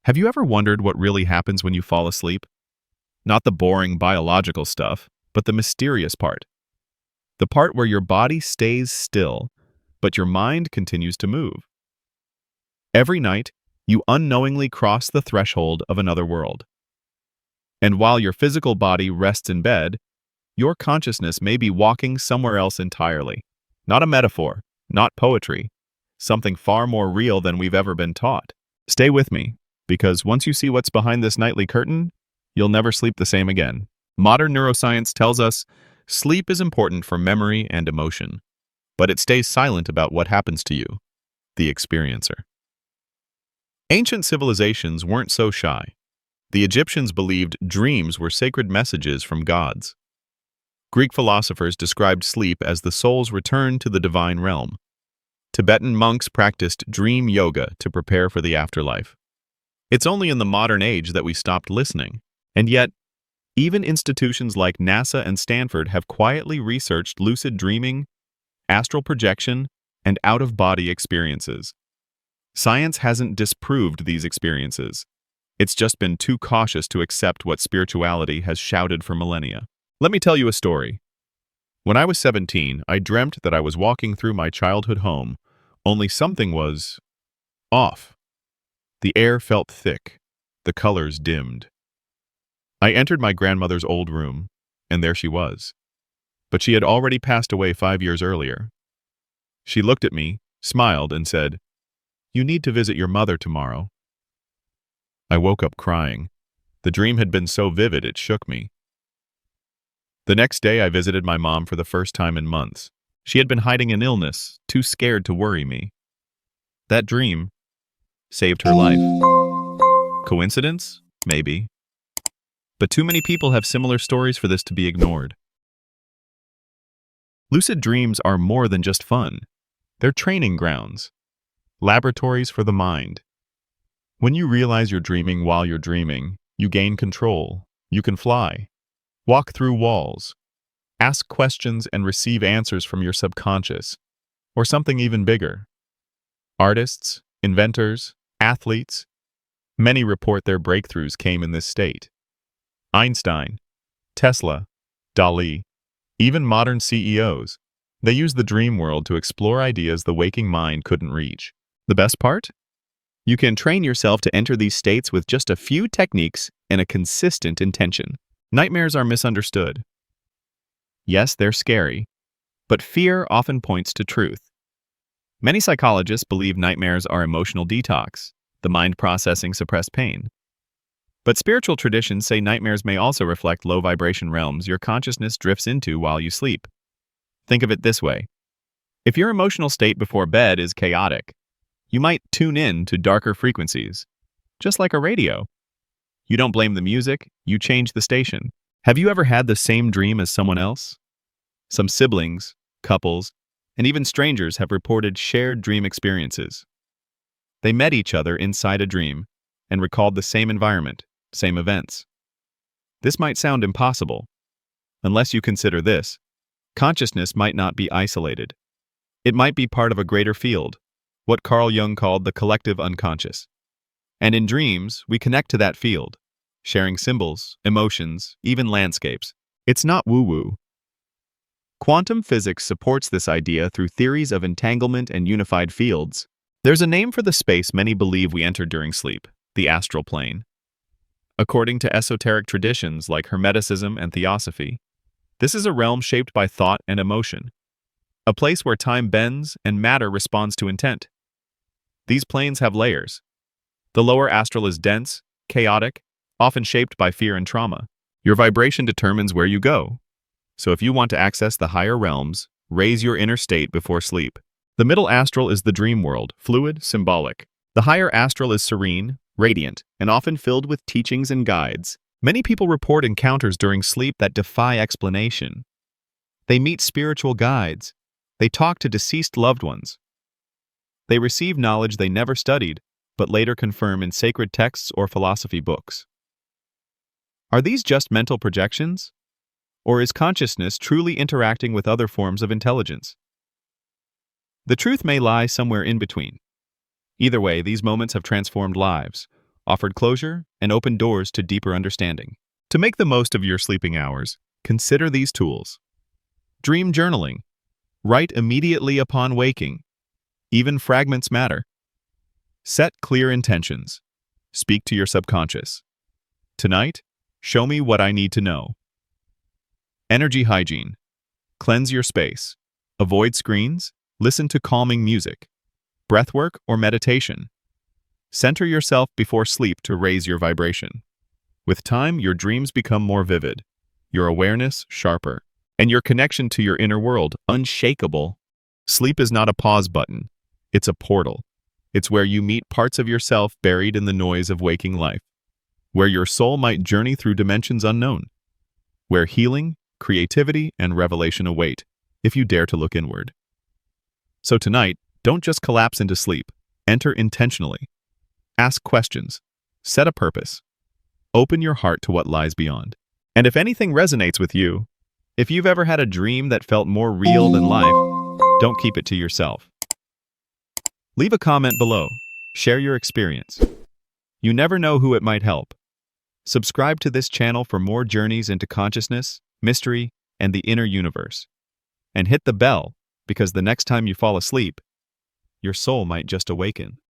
Have you ever wondered what really happens when you fall asleep? Not the boring biological stuff, but the mysterious part. The part where your body stays still, but your mind continues to move. Every night, you unknowingly cross the threshold of another world. And while your physical body rests in bed, your consciousness may be walking somewhere else entirely. Not a metaphor, not poetry, something far more real than we've ever been taught. Stay with me, because once you see what's behind this nightly curtain, you'll never sleep the same again. Modern neuroscience tells us sleep is important for memory and emotion, but it stays silent about what happens to you, the experiencer. Ancient civilizations weren't so shy. The Egyptians believed dreams were sacred messages from gods. Greek philosophers described sleep as the soul's return to the divine realm. Tibetan monks practiced dream yoga to prepare for the afterlife. It's only in the modern age that we stopped listening. And yet, even institutions like NASA and Stanford have quietly researched lucid dreaming, astral projection, and out-of-body experiences. Science hasn't disproved these experiences. It's just been too cautious to accept what spirituality has shouted for millennia. Let me tell you a story. When I was 17, I dreamt that I was walking through my childhood home, only something was off. The air felt thick, the colors dimmed. I entered my grandmother's old room, and there she was. But she had already passed away 5 years earlier. She looked at me, smiled, and said, "You need to visit your mother tomorrow." I woke up crying. The dream had been so vivid it shook me. The next day I visited my mom for the first time in months. She had been hiding an illness, too scared to worry me. That dream saved her life. Coincidence? Maybe. But too many people have similar stories for this to be ignored. Lucid dreams are more than just fun. They're training grounds, laboratories for the mind. When you realize you're dreaming while you're dreaming, you gain control. You can fly, walk through walls, ask questions and receive answers from your subconscious, or something even bigger. Artists, inventors, athletes, many report their breakthroughs came in this state. Einstein, Tesla, Dali, even modern CEOs, they use the dream world to explore ideas the waking mind couldn't reach. The best part? You can train yourself to enter these states with just a few techniques and a consistent intention. Nightmares are misunderstood. Yes, they're scary, but fear often points to truth. Many psychologists believe nightmares are emotional detox, the mind processing suppressed pain. But spiritual traditions say nightmares may also reflect low-vibration realms your consciousness drifts into while you sleep. Think of it this way. If your emotional state before bed is chaotic, you might tune in to darker frequencies, just like a radio. You don't blame the music, you change the station. Have you ever had the same dream as someone else? Some siblings, couples, and even strangers have reported shared dream experiences. They met each other inside a dream and recalled the same environment, same events. This might sound impossible. Unless you consider this, consciousness might not be isolated. It might be part of a greater field, what Carl Jung called the collective unconscious. And in dreams, we connect to that field, sharing symbols, emotions, even landscapes. It's not woo-woo. Quantum physics supports this idea through theories of entanglement and unified fields. There's a name for the space many believe we enter during sleep, the astral plane. According to esoteric traditions like Hermeticism and Theosophy, this is a realm shaped by thought and emotion, a place where time bends and matter responds to intent. These planes have layers. The lower astral is dense, chaotic, often shaped by fear and trauma. Your vibration determines where you go. So if you want to access the higher realms, raise your inner state before sleep. The middle astral is the dream world, fluid, symbolic. The higher astral is serene, radiant, and often filled with teachings and guides. Many people report encounters during sleep that defy explanation. They meet spiritual guides. They talk to deceased loved ones. They receive knowledge they never studied, but later confirm in sacred texts or philosophy books. Are these just mental projections? Or is consciousness truly interacting with other forms of intelligence? The truth may lie somewhere in between. Either way, these moments have transformed lives, offered closure, and opened doors to deeper understanding. To make the most of your sleeping hours, consider these tools. Dream journaling. Write immediately upon waking. Even fragments matter. Set clear intentions. Speak to your subconscious. Tonight, show me what I need to know. Energy hygiene. Cleanse your space. Avoid screens. Listen to calming music. Breathwork or meditation. Center yourself before sleep to raise your vibration. With time, your dreams become more vivid, your awareness sharper, and your connection to your inner world unshakable. Sleep is not a pause button. It's a portal. It's where you meet parts of yourself buried in the noise of waking life, where your soul might journey through dimensions unknown, where healing, creativity, and revelation await if you dare to look inward. So tonight, don't just collapse into sleep. Enter intentionally. Ask questions. Set a purpose. Open your heart to what lies beyond. And if anything resonates with you, if you've ever had a dream that felt more real than life, don't keep it to yourself. Leave a comment below. Share your experience. You never know who it might help. Subscribe to this channel for more journeys into consciousness, mystery, and the inner universe. And hit the bell, because the next time you fall asleep, your soul might just awaken.